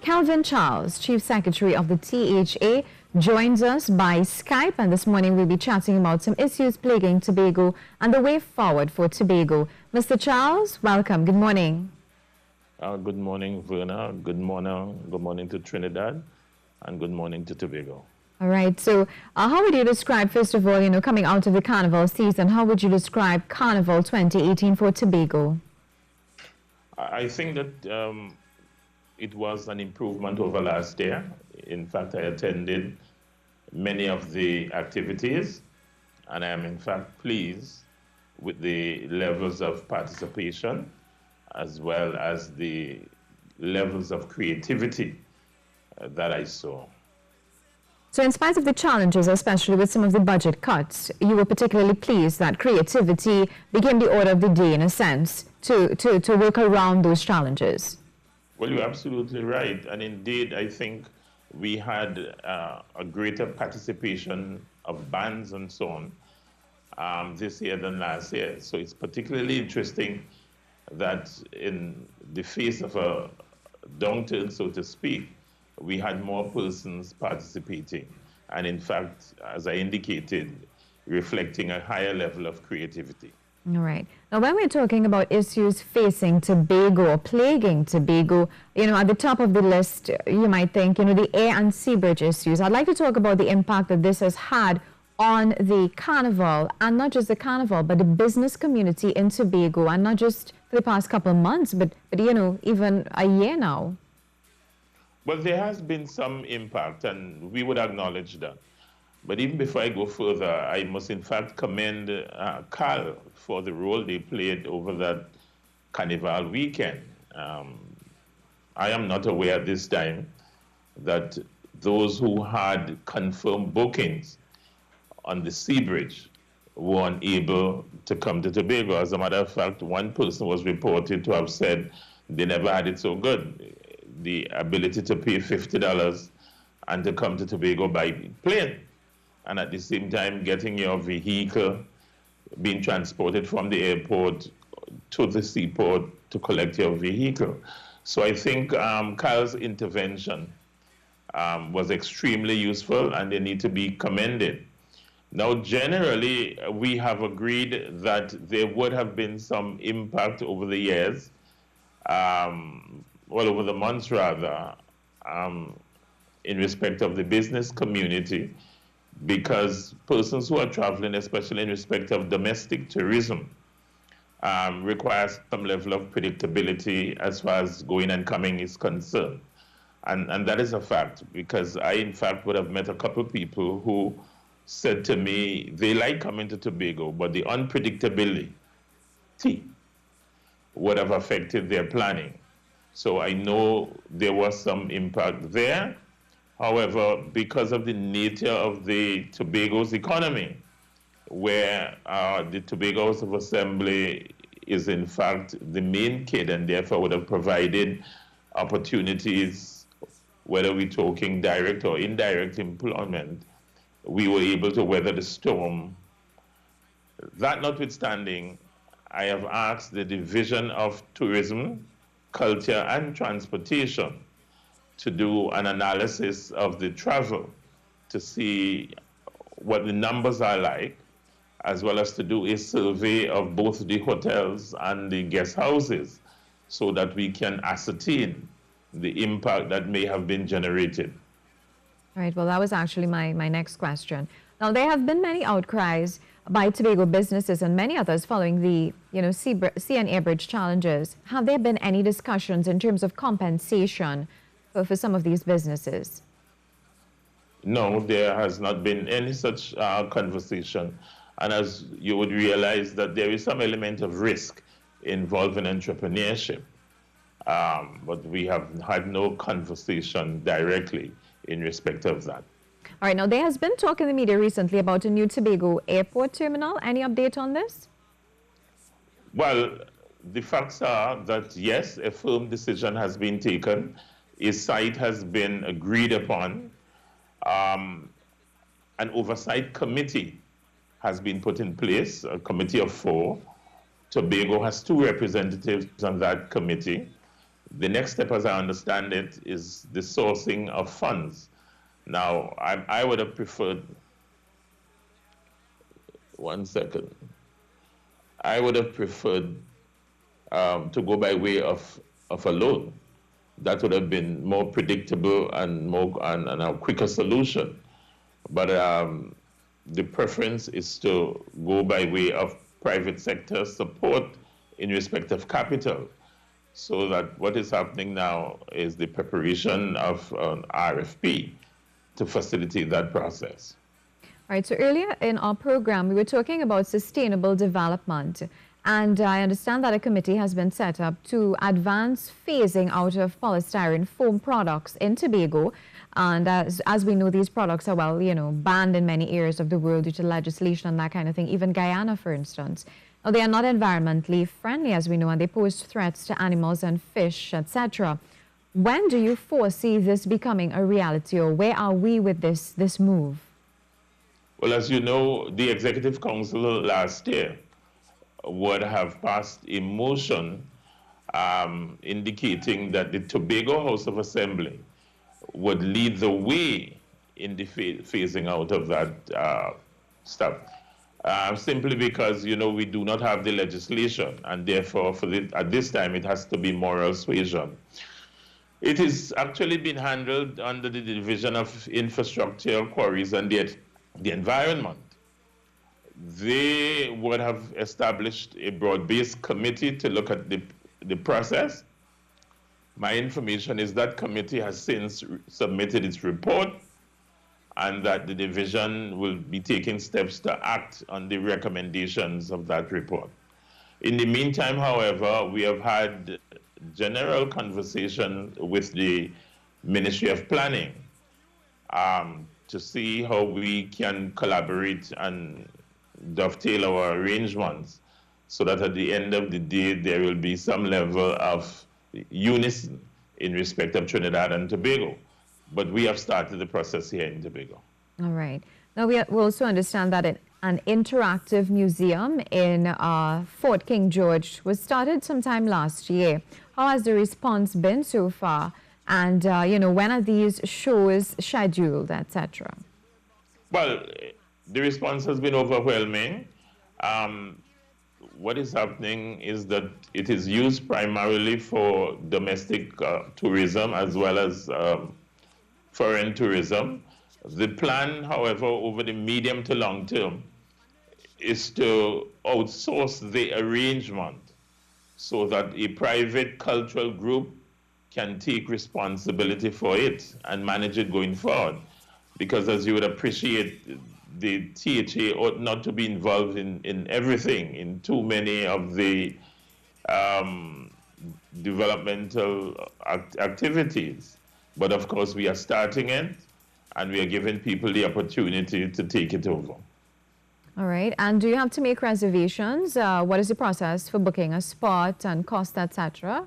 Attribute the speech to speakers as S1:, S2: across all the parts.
S1: Kelvin Charles, Chief Secretary of the THA, joins us by Skype, and this morning we'll be chatting about some issues plaguing Tobago and the way forward for Tobago. Mr. Charles, welcome. Good morning.
S2: Good morning, Verna. Good morning to Trinidad, and good morning to Tobago.
S1: All right. So how would you describe, first of all, coming out of the Carnival season, how would you describe Carnival 2018 for Tobago?
S2: I think that it was an improvement over last year. In fact, I attended many of the activities, and I am in fact pleased with the levels of participation as well as the levels of creativity that I saw.
S1: So in spite of the challenges, especially with some of the budget cuts, you were particularly pleased that creativity became the order of the day, in a sense, to work around those challenges.
S2: Well, you're absolutely right. And indeed, I think we had a greater participation of bands and so on this year than last year. So it's particularly interesting that in the face of a downturn, so to speak, we had more persons participating. And in fact, as I indicated, reflecting a higher level of creativity.
S1: All right. Now, when we're talking about issues facing Tobago or plaguing Tobago, at the top of the list, you might think, the ANC Bridge issues. I'd like to talk about the impact that this has had on the Carnival, and not just the Carnival, but the business community in Tobago, and not just for the past couple of months, but even a year now.
S2: Well, there has been some impact, and we would acknowledge that. But even before I go further, I must in fact commend Cal for the role they played over that Carnival weekend. I am not aware at this time that those who had confirmed bookings on the Sea Bridge were unable to come to Tobago. As a matter of fact, one person was reported to have said they never had it so good. The ability to pay $50 and to come to Tobago by plane, and at the same time getting your vehicle being transported from the airport to the seaport to collect your vehicle. So I think Kyle's intervention was extremely useful, and they need to be commended. Now, generally, we have agreed that there would have been some impact over the years, over the months rather, in respect of the business community, because persons who are traveling, especially in respect of domestic tourism, requires some level of predictability as far as going and coming is concerned. And that is a fact, because I, in fact, would have met a couple of people who said to me they like coming to Tobago, but the unpredictability would have affected their planning. So I know there was some impact there. However, because of the nature of the Tobago's economy, where the Tobago House of Assembly is in fact the main kid, and therefore would have provided opportunities, whether we're talking direct or indirect employment, we were able to weather the storm. That notwithstanding, I have asked the Division of Tourism, Culture and Transportation to do an analysis of the travel to see what the numbers are like, as well as to do a survey of both the hotels and the guest houses so that we can ascertain the impact that may have been generated.
S1: All right, well, that was actually my next question. Now, there have been many outcries by Tobago businesses and many others following the sea and air bridge challenges. Have there been any discussions in terms of compensation for some of these businesses?
S2: No, there has not been any such conversation. And as you would realize, that there is some element of risk involved in entrepreneurship. But we have had no conversation directly in respect of that.
S1: All right, now there has been talk in the media recently about a new Tobago airport terminal. Any update on this?
S2: Well, the facts are that yes, a firm decision has been taken. A site has been agreed upon. An oversight committee has been put in place, a committee of 4. Tobago has 2 representatives on that committee. The next step, as I understand it, is the sourcing of funds. Now, I would have preferred, one second, I would have preferred to go by way of a loan. That would have been more predictable and and a quicker solution. But the preference is to go by way of private sector support in respect of capital. So that what is happening now is the preparation of an RFP to facilitate that process.
S1: All right, so earlier in our program, we were talking about sustainable development. And I understand that a committee has been set up to advance phasing out of polystyrene foam products in Tobago. And as we know, these products are, well, banned in many areas of the world due to legislation and that kind of thing, even Guyana, for instance. Now, they are not environmentally friendly, as we know, and they pose threats to animals and fish, etc. When do you foresee this becoming a reality, or where are we with this move?
S2: Well, as you know, the Executive Council last year would have passed a motion indicating that the Tobago House of Assembly would lead the way in the phasing out of that stuff. Simply because, we do not have the legislation, and therefore, at this time, it has to be moral suasion. It is actually been handled under the Division of Infrastructure, Quarries, and the Environment. They would have established a broad-based committee to look at the process. My information is that committee has since submitted its report, and that the division will be taking steps to act on the recommendations of that report. In the meantime, however, we have had general conversation with the Ministry of Planning to see how we can collaborate and dovetail our arrangements so that at the end of the day, there will be some level of unison in respect of Trinidad and Tobago. But we have started the process here in Tobago.
S1: All right. Now, we also understand that an interactive museum in Fort King George was started sometime last year. How has the response been so far? And, when are these shows scheduled, etc.?
S2: Well, the response has been overwhelming. What is happening is that it is used primarily for domestic tourism as well as foreign tourism. The plan, however, over the medium to long term is to outsource the arrangement so that a private cultural group can take responsibility for it and manage it going forward. Because as you would appreciate, the THA ought not to be involved in everything, in too many of the developmental activities. But of course, we are starting it, and we are giving people the opportunity to take it over.
S1: All right. And do you have to make reservations? What is the process for booking a spot and cost, etc.?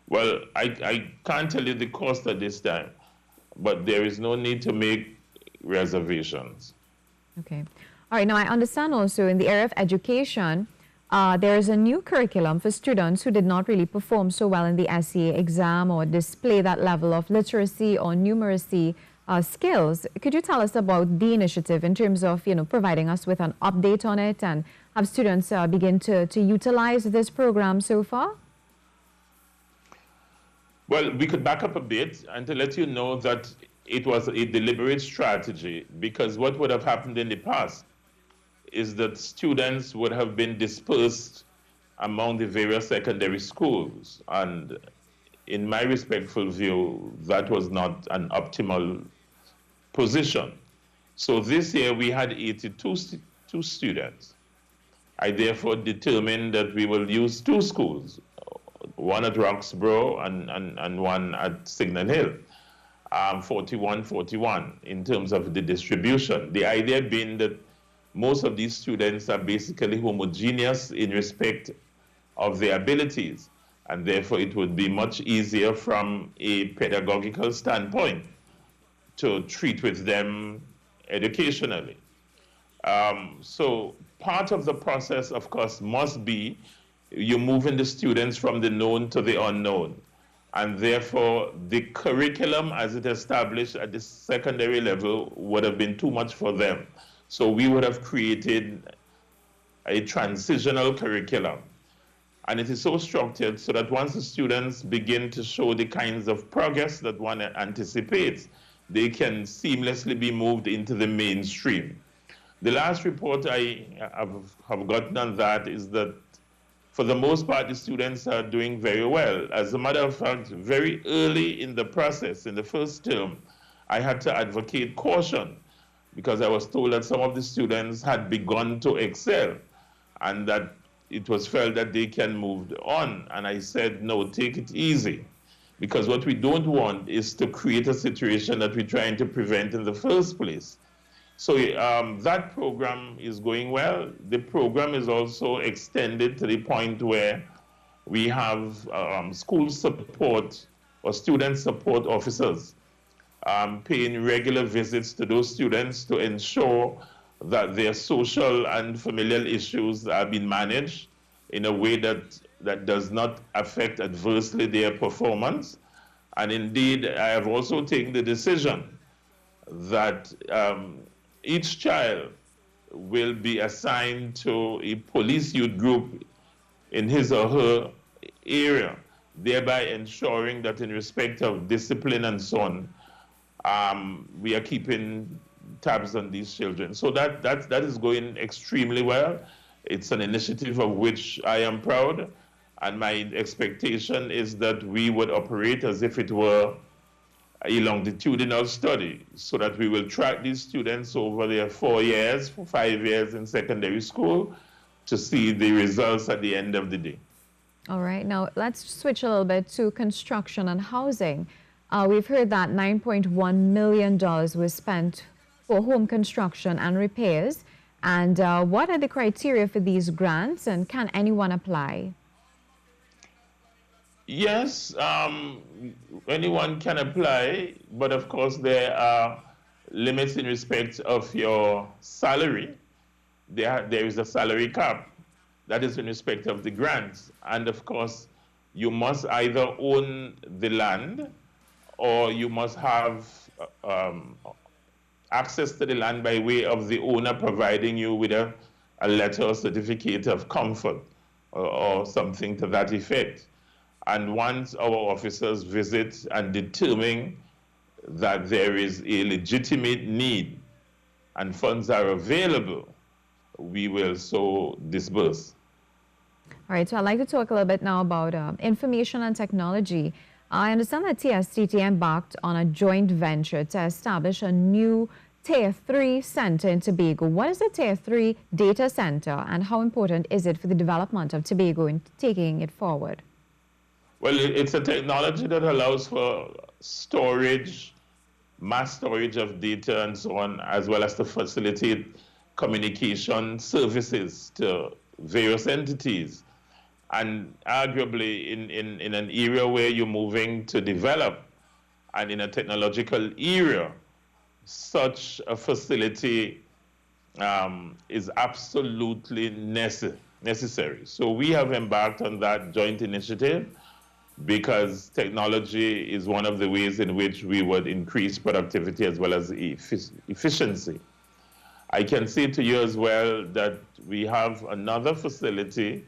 S2: Well, I can't tell you the cost at this time, but there is no need to make reservations.
S1: Okay. All right. Now, I understand also in the area of education, there is a new curriculum for students who did not really perform so well in the SEA exam or display that level of literacy or numeracy skills. Could you tell us about the initiative in terms of, providing us with an update on it, and have students begin to utilize this program so far?
S2: Well, we could back up a bit and to let you know that it was a deliberate strategy, because what would have happened in the past is that students would have been dispersed among the various secondary schools. And in my respectful view, that was not an optimal position. So this year we had 82 students. I therefore determined that we will use two schools, one at Roxborough and one at Signal Hill, 41-41 in terms of the distribution. The idea being that most of these students are basically homogeneous in respect of their abilities, and therefore it would be much easier from a pedagogical standpoint to treat with them educationally. So part of the process, of course, must be you're moving the students from the known to the unknown. and therefore the curriculum as it established at the secondary level would have been too much for them. So we would have created a transitional curriculum. And it is so structured so that once the students begin to show the kinds of progress that one anticipates, they can seamlessly be moved into the mainstream. The last report I have gotten on that is that for the most part, the students are doing very well. As a matter of fact, very early in the process, in the first term, I had to advocate caution because I was told that some of the students had begun to excel and that it was felt that they can move on. And I said, no, take it easy. Because what we don't want is to create a situation that we're trying to prevent in the first place. So that program is going well. The program is also extended to the point where we have school support or student support officers paying regular visits to those students to ensure that their social and familial issues are being managed in a way that does not affect adversely their performance. And indeed, I have also taken the decision that each child will be assigned to a police youth group in his or her area, thereby ensuring that in respect of discipline and so on, we are keeping tabs on these children. So that is going extremely well. It's an initiative of which I am proud, and my expectation is that we would operate as if it were a longitudinal study, so that we will track these students over their 4 years, 5 years in secondary school to see the results at the end of the day.
S1: All right, now let's switch a little bit to construction and housing. We've heard that $9.1 million was spent for home construction and repairs. And what are the criteria for these grants, and can anyone apply?
S2: Yes, anyone can apply, but of course there are limits in respect of your salary. There is a salary cap. That is in respect of the grants. And of course, you must either own the land or you must have access to the land by way of the owner providing you with a letter or certificate of comfort or something to that effect. And once our officers visit and determine that there is a legitimate need and funds are available, we will so disburse.
S1: All right, so I'd like to talk a little bit now about information and technology. I understand that TSTT embarked on a joint venture to establish a new Tier 3 center in Tobago. What is the Tier 3 data center, and how important is it for the development of Tobago in taking it forward?
S2: Well, it's a technology that allows for storage, mass storage of data and so on, as well as to facilitate communication services to various entities. And arguably, in an era where you're moving to develop, and in a technological era, such a facility is absolutely necessary. So we have embarked on that joint initiative because technology is one of the ways in which we would increase productivity as well as efficiency. I can say to you as well that we have another facility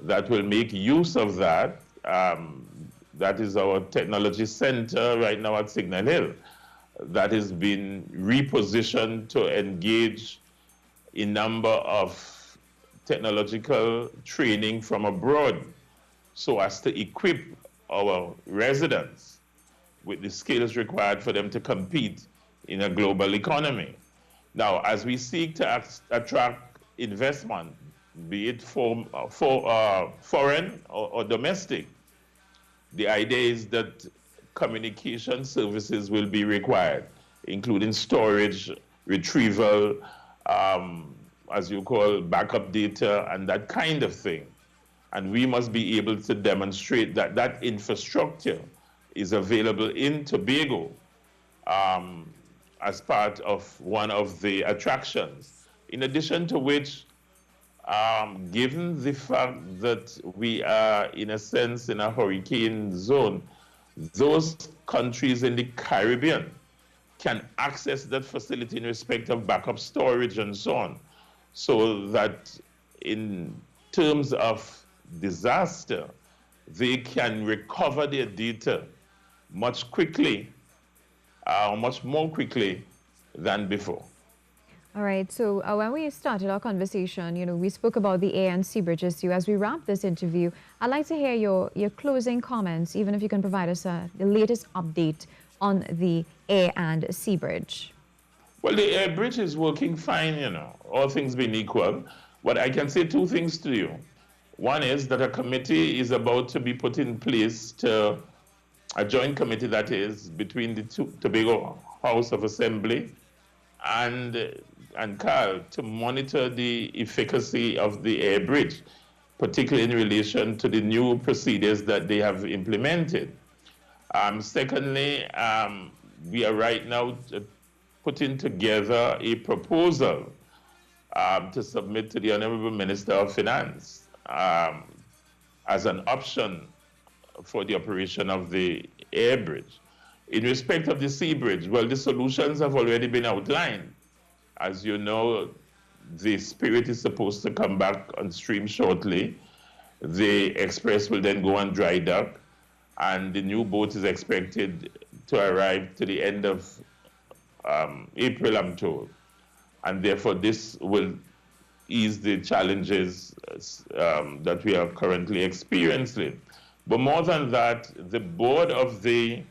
S2: that will make use of that. That is our technology center right now at Signal Hill. That has been repositioned to engage a number of technological training from abroad so as to equip our residents with the skills required for them to compete in a global economy. Now, as we seek to attract investment, be it foreign or domestic, the idea is that communication services will be required, including storage, retrieval, as you call, backup data, and that kind of thing. And we must be able to demonstrate that that infrastructure is available in Tobago as part of one of the attractions. In addition to which, given the fact that we are, in a sense, in a hurricane zone, those countries in the Caribbean can access that facility in respect of backup storage and so on, so that in terms of disaster, they can recover their data much much more quickly than before.
S1: All right, so when we started our conversation, we spoke about the ANC Bridge issue. As we wrap this interview, I'd like to hear your closing comments, even if you can provide us the latest update on the ANC Bridge.
S2: Well, the air bridge is working fine, all things being equal. But I can say two things to you. One is that a committee is about to be put in place, a joint committee that is between the Tobago House of Assembly and CAL to monitor the efficacy of the air bridge, particularly in relation to the new procedures that they have implemented. Secondly, we are right now putting together a proposal to submit to the Honorable Minister of Finance as an option for the operation of the air bridge. In respect of the sea bridge, well, the solutions have already been outlined. As you know, the Spirit is supposed to come back on stream shortly. The Express will then go on dry dock, and the new boat is expected to arrive to the end of April, I'm told. And therefore, this will ease the challenges that we are currently experiencing. But more than that, the board of the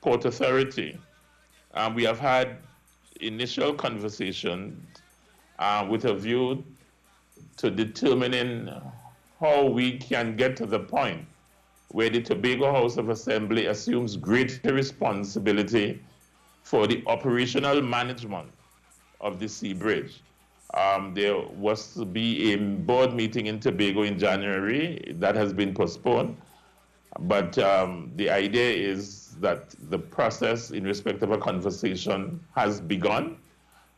S2: Port Authority, we have had initial conversations with a view to determining how we can get to the point where the Tobago House of Assembly assumes greater responsibility for the operational management of the sea bridge. There was to be a board meeting in Tobago in January that has been postponed. But the idea is that the process in respect of a conversation has begun,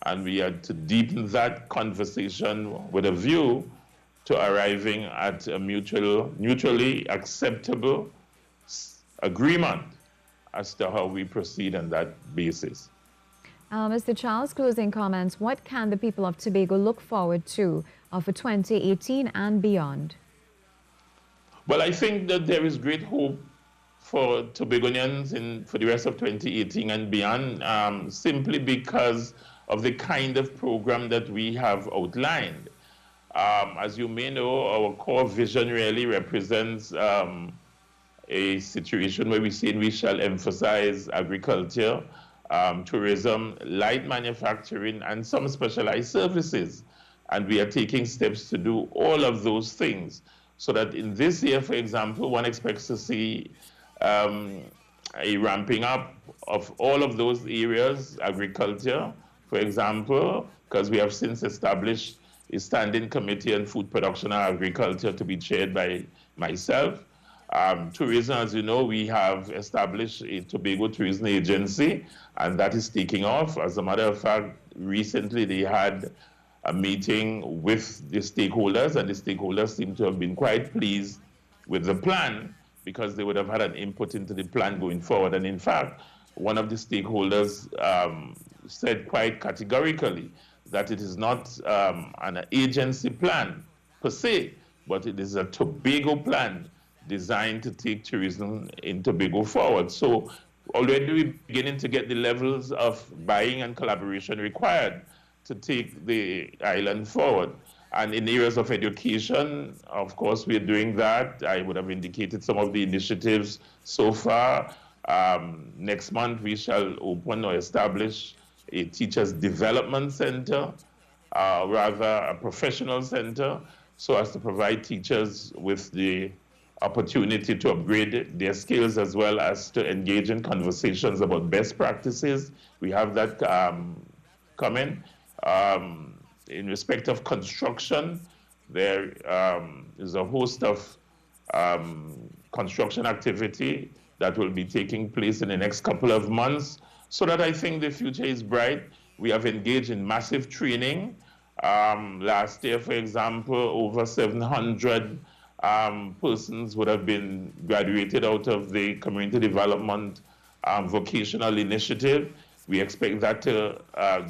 S2: and we are to deepen that conversation with a view to arriving at a mutually acceptable agreement as to how we proceed on that basis.
S1: Mr. Charles, closing comments. What can the people of Tobago look forward to for 2018 and beyond?
S2: Well, I think that there is great hope for Tobagonians for the rest of 2018 and beyond, simply because of the kind of program that we have outlined. As you may know, our core vision really represents a situation where we shall emphasize agriculture, tourism, light manufacturing, and some specialized services. And we are taking steps to do all of those things, so that in this year, for example, one expects to see a ramping up of all of those areas, agriculture, for example, because we have since established a standing committee on food production and agriculture to be chaired by myself. Tourism, as you know, we have established a Tobago Tourism Agency, and that is taking off. As a matter of fact, recently they had a meeting with the stakeholders, and the stakeholders seem to have been quite pleased with the plan, because they would have had an input into the plan going forward. And in fact, one of the stakeholders said quite categorically that it is not an agency plan per se, but it is a Tobago plan designed to take tourism in Tobago forward. So already we're beginning to get the levels of buying and collaboration required to take the island forward. And in areas of education, of course, we're doing that. I would have indicated some of the initiatives so far. Next month, we shall open or establish a teachers' development center, rather a professional center, so as to provide teachers with the opportunity to upgrade their skills, as well as to engage in conversations about best practices. We have that coming. In respect of construction, there is a host of construction activity that will be taking place in the next couple of months, so that I think the future is bright. We have engaged in massive training. Last year, for example, over 700 persons would have been graduated out of the community development vocational initiative. We expect that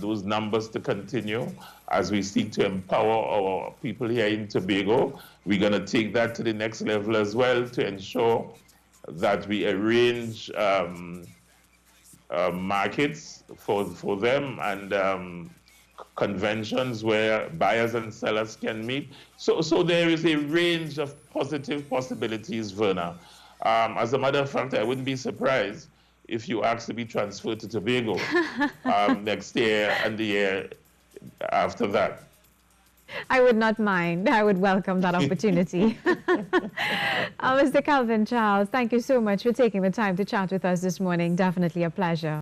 S2: those numbers to continue as we seek to empower our people here in Tobago. We're going to take that to the next level as well to ensure that we arrange markets for them and conventions where buyers and sellers can meet. So there is a range of positive possibilities, Verna. As a matter of fact, I wouldn't be surprised if you asked to be transferred to Tobago next year and the year after that.
S1: I would not mind. I would welcome that opportunity. Mr. Calvin Charles, thank you so much for taking the time to chat with us this morning. Definitely a pleasure.